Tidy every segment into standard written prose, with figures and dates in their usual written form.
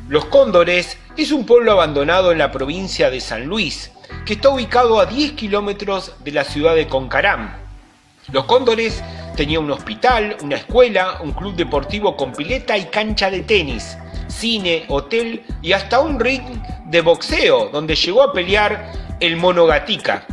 Los Cóndores es un pueblo abandonado en la provincia de San Luis, que está ubicado a 10 kilómetros de la ciudad de Concarán. Los Cóndores tenía un hospital, una escuela, un club deportivo con pileta y cancha de tenis, cine, hotel y hasta un ring de boxeo donde llegó a pelear el Mono Gatica.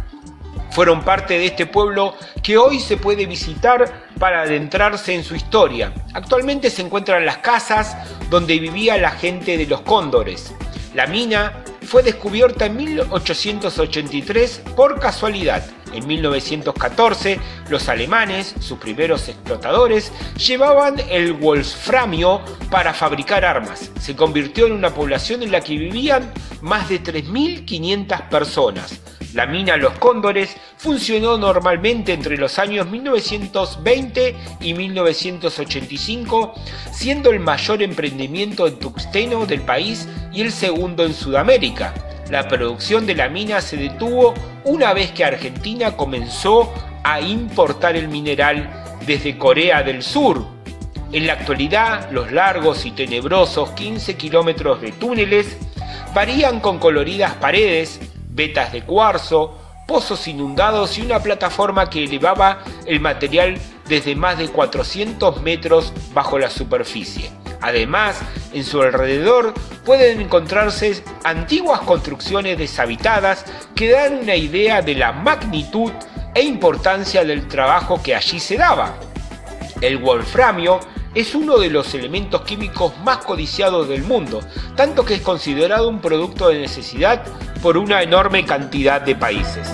Fueron parte de este pueblo que hoy se puede visitar para adentrarse en su historia. Actualmente se encuentran las casas donde vivía la gente de los Cóndores. La mina fue descubierta en 1883 por casualidad. En 1914, los alemanes, sus primeros explotadores, llevaban el wolframio para fabricar armas. Se convirtió en una población en la que vivían más de 3.500 personas. La mina Los Cóndores funcionó normalmente entre los años 1920 y 1985, siendo el mayor emprendimiento en tungsteno del país y el segundo en Sudamérica. La producción de la mina se detuvo una vez que Argentina comenzó a importar el mineral desde Corea del Sur. En la actualidad, los largos y tenebrosos 15 kilómetros de túneles varían con coloridas paredes, vetas de cuarzo, pozos inundados y una plataforma que elevaba el material desde más de 400 metros bajo la superficie. Además, en su alrededor pueden encontrarse antiguas construcciones deshabitadas que dan una idea de la magnitud e importancia del trabajo que allí se daba. El wolframio es uno de los elementos químicos más codiciados del mundo, tanto que es considerado un producto de necesidad por una enorme cantidad de países.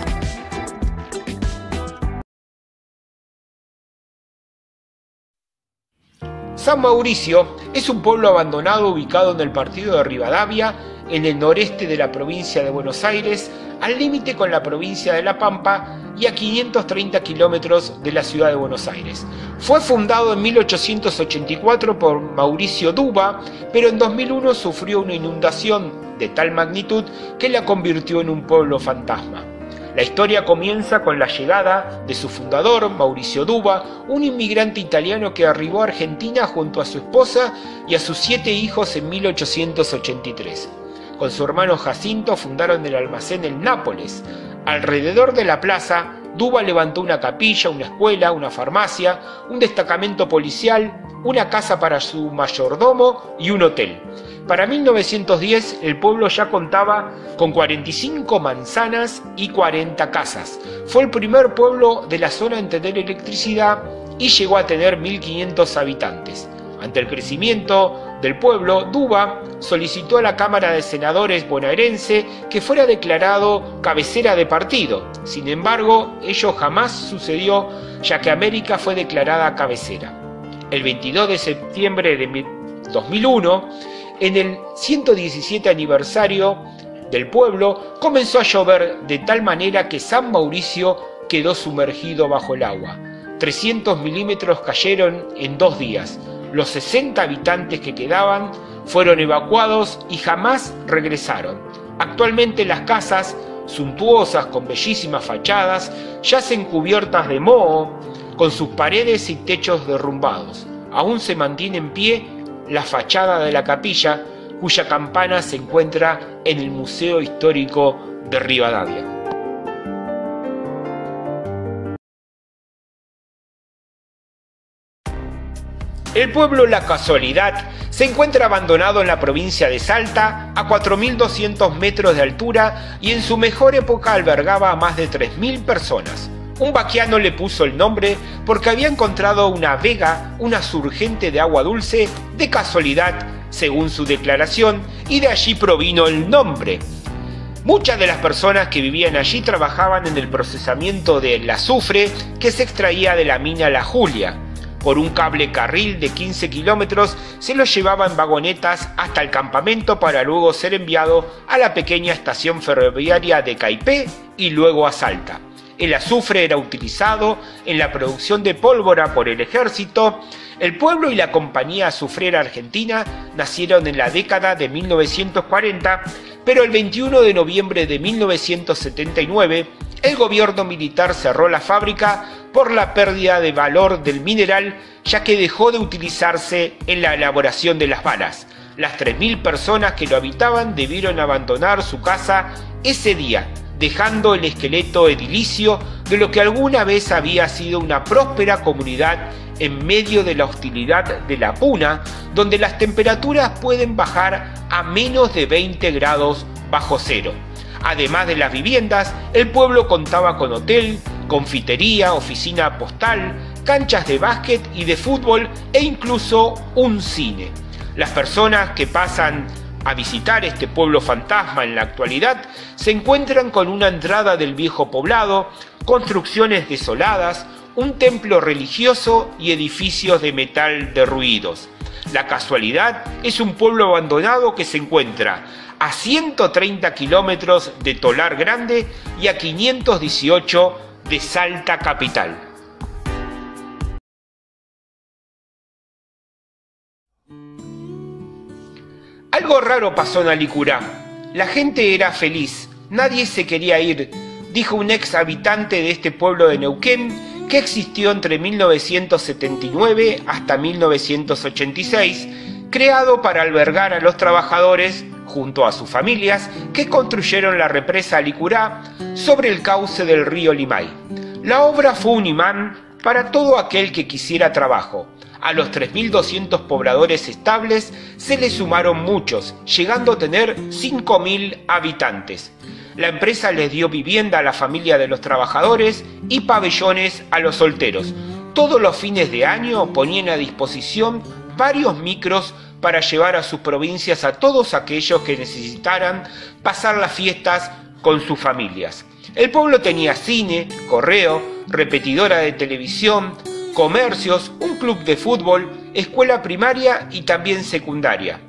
San Mauricio es un pueblo abandonado ubicado en el partido de Rivadavia, en el noreste de la provincia de Buenos Aires, al límite con la provincia de La Pampa y a 530 kilómetros de la ciudad de Buenos Aires. Fue fundado en 1884 por Mauricio Duba, pero en 2001 sufrió una inundación de tal magnitud que la convirtió en un pueblo fantasma. La historia comienza con la llegada de su fundador, Mauricio Duba, un inmigrante italiano que arribó a Argentina junto a su esposa y a sus 7 hijos en 1883. Con su hermano Jacinto fundaron el almacén El Nápoles. Alrededor de la plaza, Duba levantó una capilla, una escuela, una farmacia, un destacamento policial, una casa para su mayordomo y un hotel. Para 1910 el pueblo ya contaba con 45 manzanas y 40 casas. Fue el primer pueblo de la zona en tener electricidad y llegó a tener 1.500 habitantes. Ante el crecimiento del pueblo, Duba solicitó a la Cámara de Senadores bonaerense que fuera declarado cabecera de partido. Sin embargo, ello jamás sucedió, ya que América fue declarada cabecera. El 22 de septiembre de 2001, en el 117 aniversario del pueblo, comenzó a llover de tal manera que San Mauricio quedó sumergido bajo el agua. 300 milímetros cayeron en 2 días. Los 60 habitantes que quedaban fueron evacuados y jamás regresaron. Actualmente las casas, suntuosas con bellísimas fachadas, yacen cubiertas de moho, con sus paredes y techos derrumbados. Aún se mantiene en pie la fachada de la capilla, cuya campana se encuentra en el Museo Histórico de Rivadavia. El pueblo La Casualidad se encuentra abandonado en la provincia de Salta a 4.200 metros de altura y en su mejor época albergaba a más de 3.000 personas. Un vaquiano le puso el nombre porque había encontrado una vega, una surgente de agua dulce, de casualidad, según su declaración, y de allí provino el nombre. Muchas de las personas que vivían allí trabajaban en el procesamiento del azufre que se extraía de la mina La Julia. Por un cable carril de 15 kilómetros se lo llevaba en vagonetas hasta el campamento para luego ser enviado a la pequeña estación ferroviaria de Caipé y luego a Salta. El azufre era utilizado en la producción de pólvora por el ejército. El pueblo y la Compañía Azufrera Argentina nacieron en la década de 1940, pero el 21 de noviembre de 1979 el gobierno militar cerró la fábrica por la pérdida de valor del mineral, ya que dejó de utilizarse en la elaboración de las balas. Las 3.000 personas que lo habitaban debieron abandonar su casa ese día, dejando el esqueleto edilicio de lo que alguna vez había sido una próspera comunidad en medio de la hostilidad de la Puna, donde las temperaturas pueden bajar a menos de 20 grados bajo cero. Además de las viviendas, el pueblo contaba con hotel, confitería, oficina postal, canchas de básquet y de fútbol e incluso un cine. Las personas que pasan a visitar este pueblo fantasma en la actualidad se encuentran con una entrada del viejo poblado, construcciones desoladas, un templo religioso y edificios de metal derruidos. La casualidad es un pueblo abandonado que se encuentra a 130 kilómetros de Tolar Grande y a 518 de Salta capital. Algo raro pasó en Alicurá. La gente era feliz, nadie se quería ir, dijo un ex habitante de este pueblo de Neuquén que existió entre 1979 hasta 1986, creado para albergar a los trabajadores, junto a sus familias, que construyeron la represa Alicurá sobre el cauce del río Limay. La obra fue un imán para todo aquel que quisiera trabajo. A los 3.200 pobladores estables se le sumaron muchos, llegando a tener 5.000 habitantes. La empresa les dio vivienda a la familia de los trabajadores y pabellones a los solteros. Todos los fines de año ponían a disposición varios micros para llevar a sus provincias a todos aquellos que necesitaran pasar las fiestas con sus familias. El pueblo tenía cine, correo, repetidora de televisión, comercios, un club de fútbol, escuela primaria y también secundaria.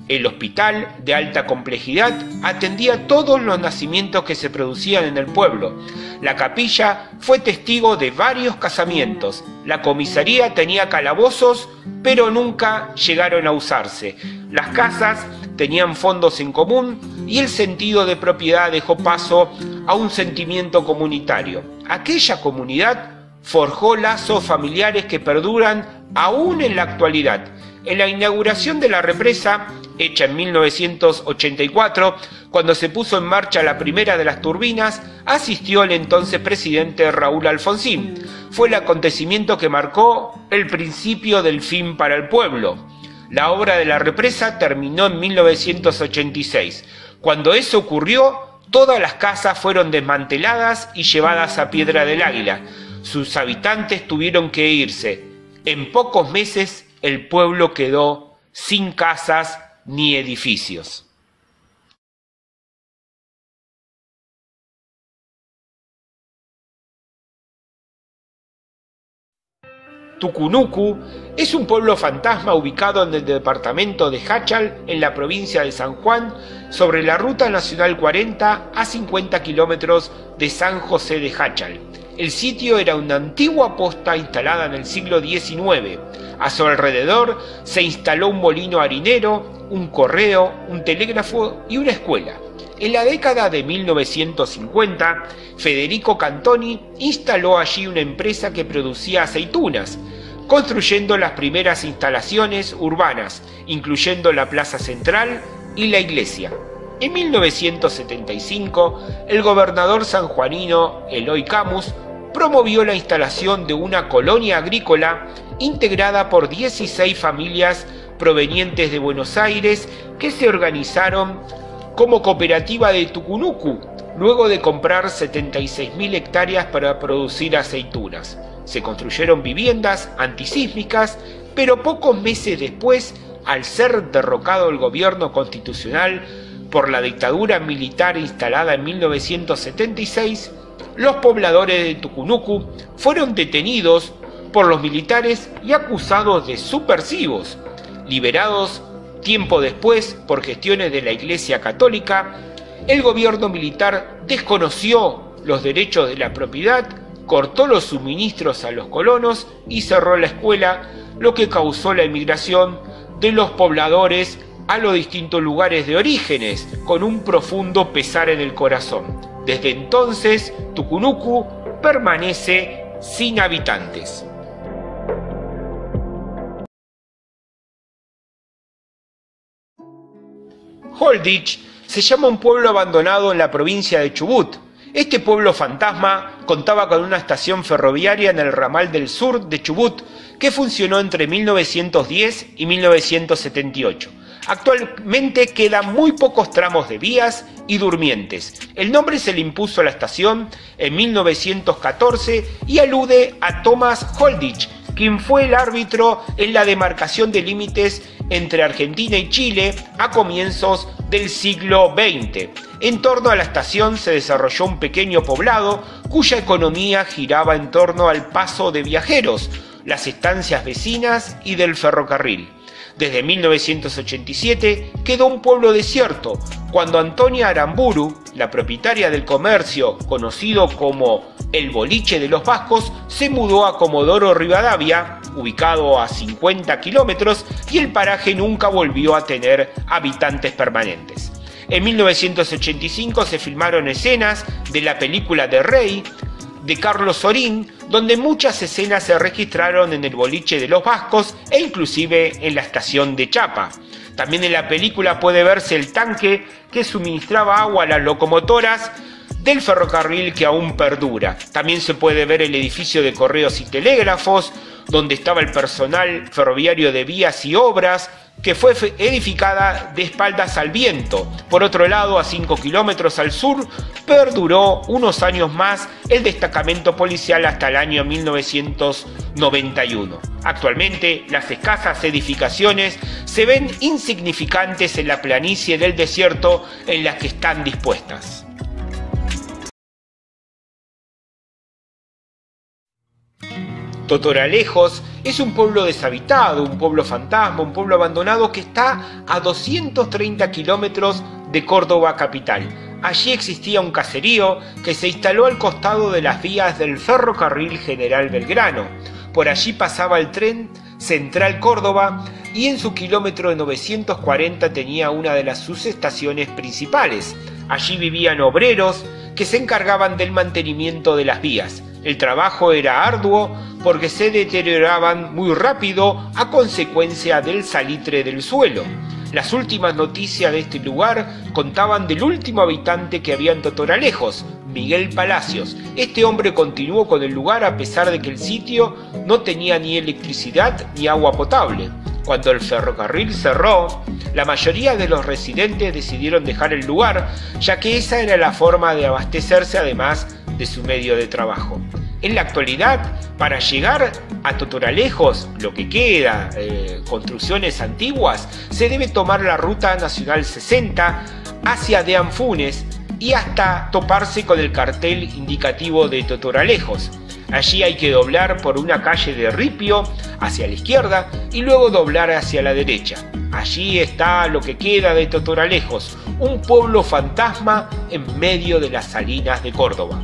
El hospital, de alta complejidad, atendía todos los nacimientos que se producían en el pueblo. La capilla fue testigo de varios casamientos. La comisaría tenía calabozos, pero nunca llegaron a usarse. Las casas tenían fondos en común y el sentido de propiedad dejó paso a un sentimiento comunitario. Aquella comunidad forjó lazos familiares que perduran aún en la actualidad. En la inauguración de la represa, hecha en 1984, cuando se puso en marcha la primera de las turbinas, asistió el entonces presidente Raúl Alfonsín. Fue el acontecimiento que marcó el principio del fin para el pueblo. La obra de la represa terminó en 1986. Cuando eso ocurrió, todas las casas fueron desmanteladas y llevadas a Piedra del Águila. Sus habitantes tuvieron que irse. En pocos meses el pueblo quedó sin casas ni edificios. Tucunucu es un pueblo fantasma ubicado en el departamento de Jáchal, en la provincia de San Juan, sobre la ruta nacional 40 a 50 kilómetros de San José de Jáchal. El sitio era una antigua posta instalada en el siglo XIX. A su alrededor se instaló un molino harinero, un correo, un telégrafo y una escuela. En la década de 1950, Federico Cantoni instaló allí una empresa que producía aceitunas, construyendo las primeras instalaciones urbanas, incluyendo la plaza central y la iglesia. En 1975, el gobernador sanjuanino Eloy Camus promovió la instalación de una colonia agrícola integrada por 16 familias provenientes de Buenos Aires que se organizaron como cooperativa de Tucunucu, luego de comprar 76.000 hectáreas para producir aceitunas. Se construyeron viviendas antisísmicas, pero pocos meses después, al ser derrocado el gobierno constitucional por la dictadura militar instalada en 1976, los pobladores de Tucunucu fueron detenidos por los militares y acusados de subversivos. Liberados tiempo después por gestiones de la Iglesia Católica, el gobierno militar desconoció los derechos de la propiedad, cortó los suministros a los colonos y cerró la escuela, lo que causó la emigración de los pobladores a los distintos lugares de orígenes, con un profundo pesar en el corazón. Desde entonces, Tucunucu permanece sin habitantes. Holditch se llama un pueblo abandonado en la provincia de Chubut. Este pueblo fantasma contaba con una estación ferroviaria en el ramal del sur de Chubut que funcionó entre 1910 y 1978. Actualmente quedan muy pocos tramos de vías y durmientes. El nombre se le impuso a la estación en 1914 y alude a Thomas Holditch, quien fue el árbitro en la demarcación de límites entre Argentina y Chile a comienzos del siglo XX. En torno a la estación se desarrolló un pequeño poblado cuya economía giraba en torno al paso de viajeros, las estancias vecinas y del ferrocarril. Desde 1987 quedó un pueblo desierto, cuando Antonia Aramburu, la propietaria del comercio conocido como el Boliche de los Vascos, se mudó a Comodoro Rivadavia, ubicado a 50 kilómetros, y el paraje nunca volvió a tener habitantes permanentes. En 1985 se filmaron escenas de la película de Rey, de Carlos Sorín, donde muchas escenas se registraron en el Boliche de los Vascos e inclusive en la estación de Chapa. También en la película puede verse el tanque que suministraba agua a las locomotoras del ferrocarril que aún perdura. También se puede ver el edificio de correos y telégrafos, donde estaba el personal ferroviario de vías y obras, que fue edificada de espaldas al viento. Por otro lado, a 5 kilómetros al sur, perduró unos años más el destacamento policial hasta el año 1991. Actualmente, las escasas edificaciones se ven insignificantes en la planicie del desierto en las que están dispuestas. Totoralejos es un pueblo deshabitado, un pueblo fantasma, un pueblo abandonado que está a 230 kilómetros de Córdoba capital. Allí existía un caserío que se instaló al costado de las vías del ferrocarril General Belgrano. Por allí pasaba el tren Central Córdoba y en su kilómetro de 940 tenía una de sus estaciones principales. Allí vivían obreros que se encargaban del mantenimiento de las vías. El trabajo era arduo porque se deterioraban muy rápido a consecuencia del salitre del suelo. Las últimas noticias de este lugar contaban del último habitante que había en Totoralejos, Miguel Palacios. Este hombre continuó con el lugar a pesar de que el sitio no tenía ni electricidad ni agua potable. Cuando el ferrocarril cerró, la mayoría de los residentes decidieron dejar el lugar, ya que esa era la forma de abastecerse además de su medio de trabajo. En la actualidad, para llegar a Totoralejos, lo que queda, construcciones antiguas, se debe tomar la ruta nacional 60 hacia Deanfunes y hasta toparse con el cartel indicativo de Totoralejos. Allí hay que doblar por una calle de ripio hacia la izquierda y luego doblar hacia la derecha. Allí está lo que queda de Totoralejos, un pueblo fantasma en medio de las salinas de Córdoba.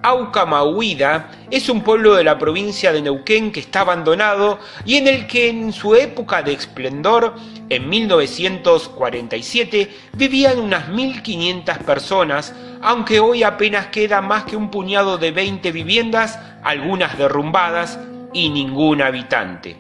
Aucamahuida es un pueblo de la provincia de Neuquén que está abandonado y en el que en su época de esplendor, en 1947, vivían unas 1.500 personas, aunque hoy apenas queda más que un puñado de 20 viviendas, algunas derrumbadas y ningún habitante.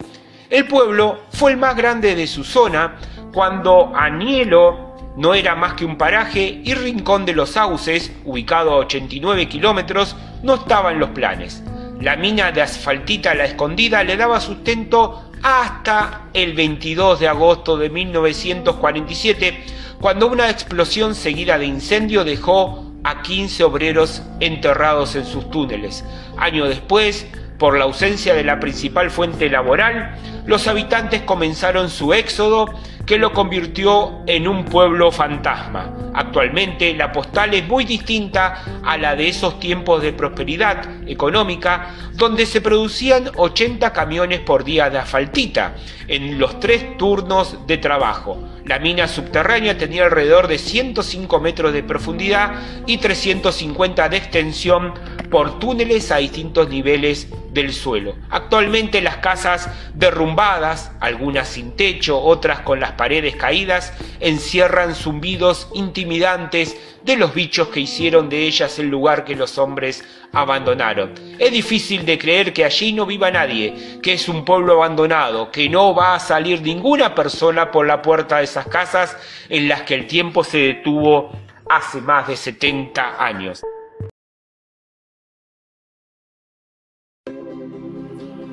El pueblo fue el más grande de su zona cuando Anielo no era más que un paraje y Rincón de los Sauces, ubicado a 89 kilómetros, no estaba en los planes. La mina de asfaltita La Escondida le daba sustento hasta el 22 de agosto de 1947, cuando una explosión seguida de incendio dejó a 15 obreros enterrados en sus túneles. Años después, por la ausencia de la principal fuente laboral, los habitantes comenzaron su éxodo que lo convirtió en un pueblo fantasma. Actualmente la postal es muy distinta a la de esos tiempos de prosperidad económica, donde se producían 80 camiones por día de asfaltita en los 3 turnos de trabajo. La mina subterránea tenía alrededor de 105 metros de profundidad y 350 de extensión por túneles a distintos niveles del suelo. Actualmente las casas derrumbadas, algunas sin techo, otras con las paredes caídas, encierran zumbidos intimidantes de los bichos que hicieron de ellas el lugar que los hombres abandonaron. Es difícil de creer que allí no viva nadie, que es un pueblo abandonado, que no va a salir ninguna persona por la puerta de esas casas en las que el tiempo se detuvo hace más de 70 años.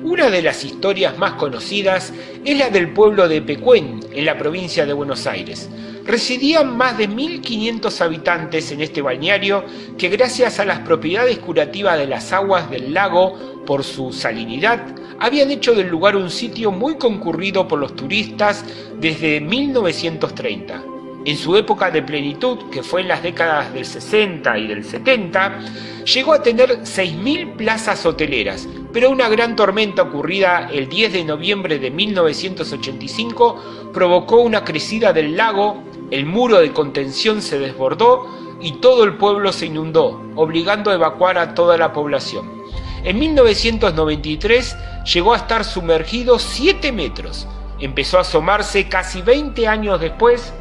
Una de las historias más conocidas es la del pueblo de Epecuén, en la provincia de Buenos Aires. Residían más de 1.500 habitantes en este balneario que, gracias a las propiedades curativas de las aguas del lago por su salinidad, habían hecho del lugar un sitio muy concurrido por los turistas desde 1930. En su época de plenitud, que fue en las décadas del 60 y del 70, llegó a tener 6.000 plazas hoteleras, pero una gran tormenta ocurrida el 10 de noviembre de 1985 provocó una crecida del lago, el muro de contención se desbordó y todo el pueblo se inundó, obligando a evacuar a toda la población. En 1993 llegó a estar sumergido 7 metros. Empezó a asomarse casi 20 años después,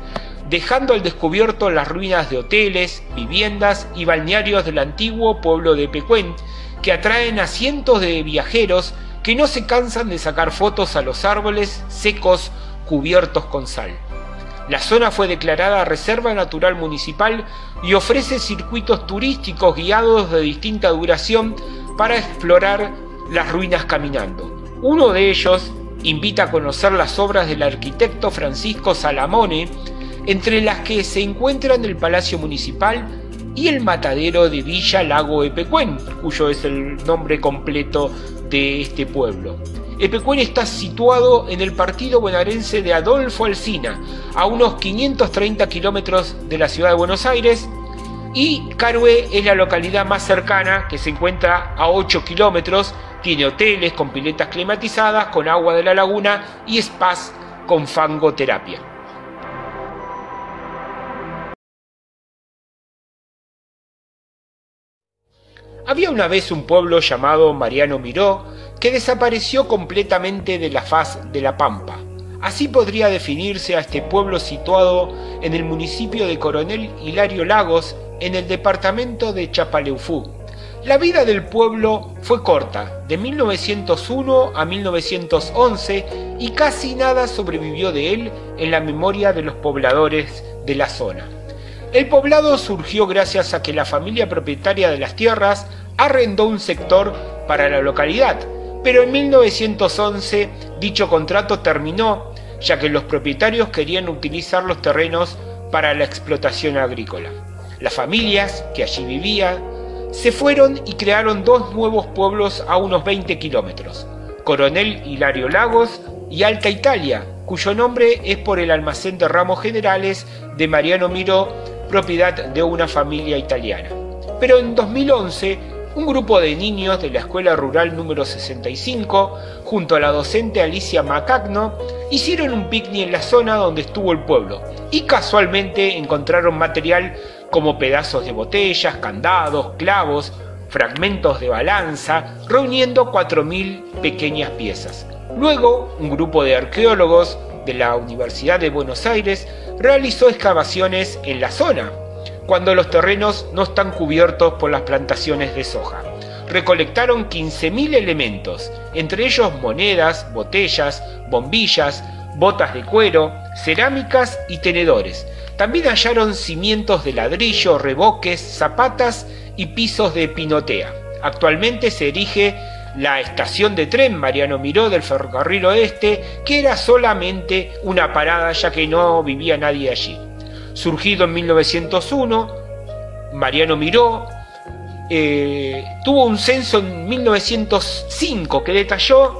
dejando al descubierto las ruinas de hoteles, viviendas y balnearios del antiguo pueblo de Epecuén, que atraen a cientos de viajeros que no se cansan de sacar fotos a los árboles secos cubiertos con sal. La zona fue declarada Reserva Natural Municipal y ofrece circuitos turísticos guiados de distinta duración para explorar las ruinas caminando. Uno de ellos invita a conocer las obras del arquitecto Francisco Salamone, entre las que se encuentran el Palacio Municipal y el matadero de Villa Lago Epecuén, cuyo es el nombre completo de este pueblo. Epecuén está situado en el partido bonaerense de Adolfo Alsina, a unos 530 kilómetros de la ciudad de Buenos Aires, y Carué es la localidad más cercana, que se encuentra a 8 kilómetros, tiene hoteles con piletas climatizadas, con agua de la laguna y spas con fangoterapia. Había una vez un pueblo llamado Mariano Miró que desapareció completamente de la faz de la Pampa. Así podría definirse a este pueblo situado en el municipio de Coronel Hilario Lagos, en el departamento de Chapaleufú. La vida del pueblo fue corta, de 1901 a 1911, y casi nada sobrevivió de él en la memoria de los pobladores de la zona. El poblado surgió gracias a que la familia propietaria de las tierras arrendó un sector para la localidad, pero en 1911 dicho contrato terminó, ya que los propietarios querían utilizar los terrenos para la explotación agrícola. Las familias que allí vivían se fueron y crearon dos nuevos pueblos a unos 20 kilómetros, Coronel Hilario Lagos y Alta Italia, cuyo nombre es por el almacén de ramos generales de Mariano Miró, propiedad de una familia italiana. Pero en 2011, un grupo de niños de la Escuela Rural número 65, junto a la docente Alicia Macagno, hicieron un picnic en la zona donde estuvo el pueblo y casualmente encontraron material como pedazos de botellas, candados, clavos, fragmentos de balanza, reuniendo 4.000 pequeñas piezas. Luego, un grupo de arqueólogos de la Universidad de Buenos Aires realizó excavaciones en la zona, cuando los terrenos no están cubiertos por las plantaciones de soja. Recolectaron 15.000 elementos, entre ellos monedas, botellas, bombillas, botas de cuero, cerámicas y tenedores. También hallaron cimientos de ladrillo, reboques, zapatas y pisos de pinotea. Actualmente se erige la estación de tren Mariano Miró del Ferrocarril Oeste, que era solamente una parada ya que no vivía nadie allí. Surgido en 1901, Mariano Miró tuvo un censo en 1905 que detalló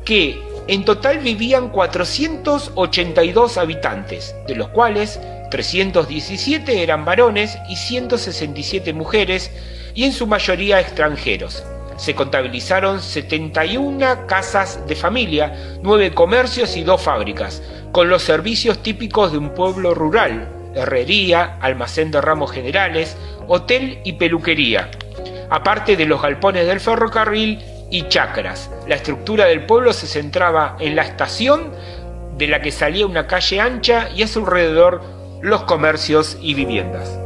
que en total vivían 482 habitantes, de los cuales 317 eran varones y 167 mujeres, y en su mayoría extranjeros. Se contabilizaron 71 casas de familia, 9 comercios y 2 fábricas, con los servicios típicos de un pueblo rural: herrería, almacén de ramos generales, hotel y peluquería. aparte de los galpones del ferrocarril y chacras. La estructura del pueblo se centraba en la estación, de la que salía una calle ancha, y a su alrededor los comercios y viviendas.